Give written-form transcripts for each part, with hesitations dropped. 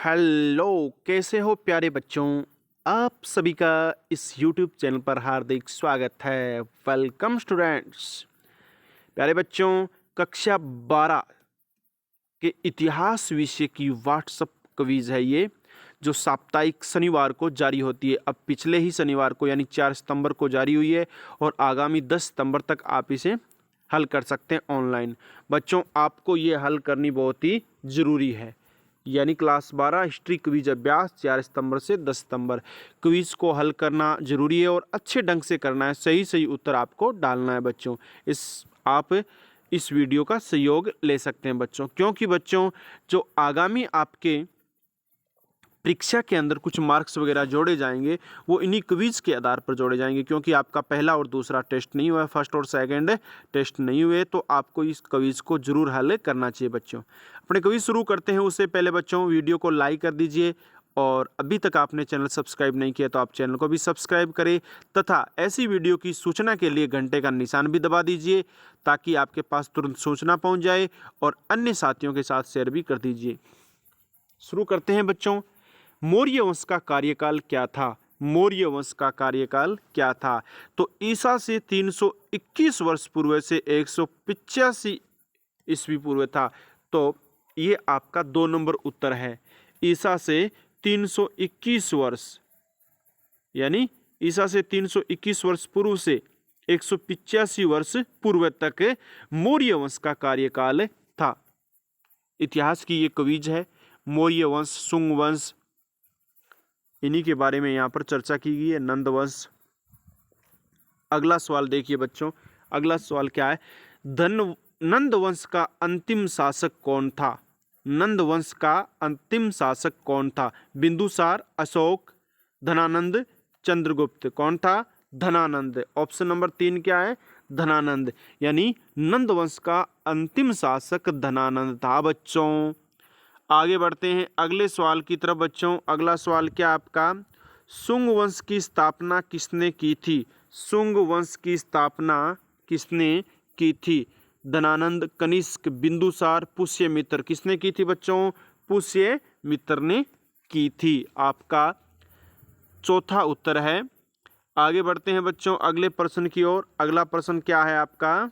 Hello, कैसे हो प्यारे बच्चों। आप सभी का इस यूट्यूब चैनल पर हार्दिक स्वागत है। Welcome students. प्यारे बच्चों, कक्षा 12 के इतिहास विषय की व्हाट्सएप क्विज है ये, जो साप्ताहिक शनिवार को जारी होती है। अब पिछले ही शनिवार को यानी 4 सितंबर को जारी हुई है और आगामी 10 सितंबर तक आप इसे हल कर सकते हैं ऑनलाइन। बच्चों, आपको ये हल करनी बहुत ही ज़रूरी है। यानी क्लास 12 हिस्ट्री क्विज अभ्यास 4 सितंबर से 10 सितंबर क्विज को हल करना जरूरी है और अच्छे ढंग से करना है। सही सही उत्तर आपको डालना है बच्चों। आप इस वीडियो का सहयोग ले सकते हैं बच्चों, क्योंकि बच्चों जो आगामी आपके परीक्षा के अंदर कुछ मार्क्स वगैरह जोड़े जाएंगे वो इन्हीं क्विज के आधार पर जोड़े जाएंगे, क्योंकि आपका पहला और दूसरा टेस्ट नहीं हुआ है, फर्स्ट और सेकंड टेस्ट नहीं हुए, तो आपको इस क्विज को जरूर हल करना चाहिए बच्चों। अपने क्विज शुरू करते हैं उससे पहले बच्चों वीडियो को लाइक कर दीजिए और अभी तक आपने चैनल सब्सक्राइब नहीं किया तो आप चैनल को भी सब्सक्राइब करें तथा ऐसी वीडियो की सूचना के लिए घंटे का निशान भी दबा दीजिए ताकि आपके पास तुरंत सूचना पहुंच जाए और अन्य साथियों के साथ शेयर भी कर दीजिए। शुरू करते हैं बच्चों। मौर्य वंश का कार्यकाल क्या था? मौर्य वंश का कार्यकाल क्या था? तो ईसा से 321 वर्ष पूर्व से 185 ईस्वी पूर्व था। तो ये आपका 2 नंबर उत्तर है। ईसा से 321 वर्ष यानी ईसा से 321 वर्ष पूर्व से 185 वर्ष पूर्व तक मौर्य वंश का कार्यकाल था। इतिहास की ये क्विज है। मौर्य वंश, शुंग वंश, इन्हीं के बारे में यहाँ पर चर्चा की गई है। नंद वंश। अगला सवाल देखिए बच्चों, अगला सवाल क्या है? नंद वंश का अंतिम शासक कौन था? नंद वंश का अंतिम शासक कौन था? बिंदुसार, अशोक, धनानंद, चंद्रगुप्त। कौन था? धनानंद। ऑप्शन नंबर 3 क्या है? धनानंद। यानी नंद वंश का अंतिम शासक धनानंद था बच्चों। आगे बढ़ते हैं अगले सवाल की तरफ बच्चों। अगला सवाल क्या आपका? शुंग वंश की स्थापना किसने की थी? शुंग वंश की स्थापना किसने की थी? धनानंद, कनिष्क, बिंदुसार, पुष्यमित्र। किसने की थी बच्चों? पुष्यमित्र ने की थी। आपका चौथा उत्तर है। आगे बढ़ते हैं बच्चों अगले प्रश्न की ओर। अगला प्रश्न क्या है आपका?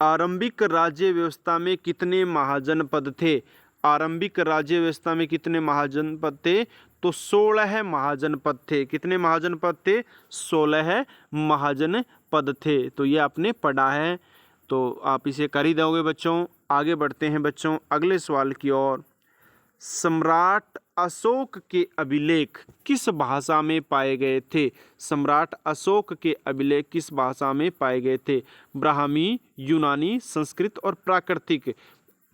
आरंभिक राज्य व्यवस्था में कितने महाजनपद थे? आरंभिक राज्य व्यवस्था में कितने महाजनपद थे? तो 16 महाजनपद थे। कितने महाजनपद थे? 16 महाजनपद थे। तो ये आपने पढ़ा है, तो आप इसे कर ही दोगे बच्चों। आगे बढ़ते हैं बच्चों अगले सवाल की ओर। सम्राट अशोक के अभिलेख किस भाषा में पाए गए थे? सम्राट अशोक के अभिलेख किस भाषा में पाए गए थे? ब्राह्मी, यूनानी, संस्कृत और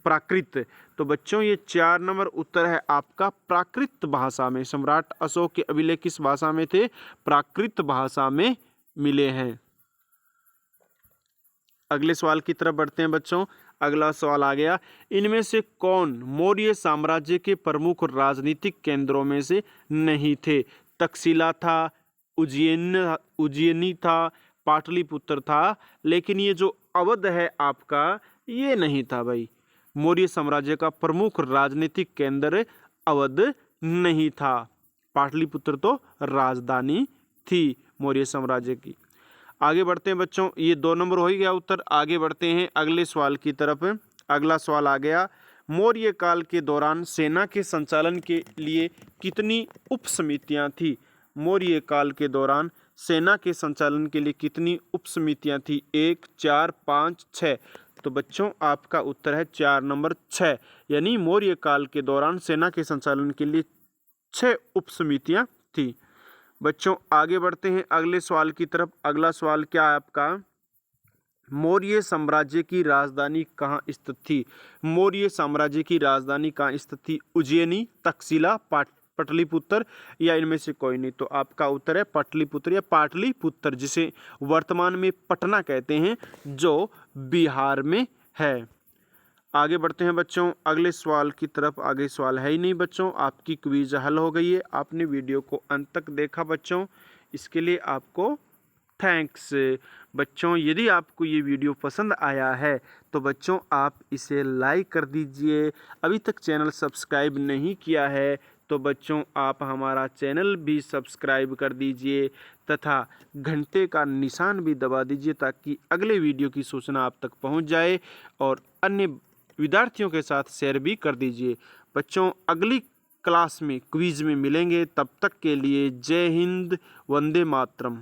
प्राकृत। तो बच्चों ये 4 नंबर उत्तर है आपका प्राकृत भाषा में। सम्राट अशोक के अभिलेख किस भाषा में थे? प्राकृत भाषा में मिले हैं। अगले सवाल की तरफ बढ़ते हैं बच्चों। अगला सवाल आ गया, इनमें से कौन मौर्य साम्राज्य के प्रमुख राजनीतिक केंद्रों में से नहीं थे? तक्षशिला था, उज्जैनी था, पाटलिपुत्र था, लेकिन ये जो अवध है आपका ये नहीं था भाई। मौर्य साम्राज्य का प्रमुख राजनीतिक केंद्र अवध नहीं था। पाटलिपुत्र तो राजधानी थी मौर्य साम्राज्य की। आगे बढ़ते हैं बच्चों, ये 2 नंबर हो ही गया उत्तर। आगे बढ़ते हैं अगले सवाल की तरफ। अगला सवाल आ गया, मौर्य काल के दौरान सेना के संचालन के लिए कितनी उप समितियां थी? मौर्य काल के दौरान सेना के संचालन के लिए कितनी उप समितियां थी? 1, 4, 5, 6। तो बच्चों आपका उत्तर है 4 नंबर 6। यानी मौर्य काल के दौरान सेना के संचालन के लिए 6 उप समितियां थी। बच्चों आगे बढ़ते हैं अगले सवाल की तरफ। अगला सवाल क्या है आपका? मौर्य साम्राज्य की राजधानी कहाँ स्थित थी? मौर्य साम्राज्य की राजधानी कहाँ स्थित थी? उज्जैनी, तक्षशिला, पाटलिपुत्र या इनमें से कोई नहीं। तो आपका उत्तर है पाटलिपुत्र या पाटलिपुत्र, जिसे वर्तमान में पटना कहते हैं, जो बिहार में है। आगे बढ़ते हैं बच्चों अगले सवाल की तरफ। आगे सवाल है ही नहीं बच्चों, आपकी क्विज हल हो गई है। आपने वीडियो को अंत तक देखा बच्चों, इसके लिए आपको थैंक्स। बच्चों, यदि आपको ये वीडियो पसंद आया है तो बच्चों आप इसे लाइक कर दीजिए। अभी तक चैनल सब्सक्राइब नहीं किया है तो बच्चों आप हमारा चैनल भी सब्सक्राइब कर दीजिए तथा घंटे का निशान भी दबा दीजिए ताकि अगले वीडियो की सूचना आप तक पहुंच जाए और अन्य विद्यार्थियों के साथ शेयर भी कर दीजिए। बच्चों, अगली क्लास में क्विज में मिलेंगे, तब तक के लिए जय हिंद, वंदे मातरम।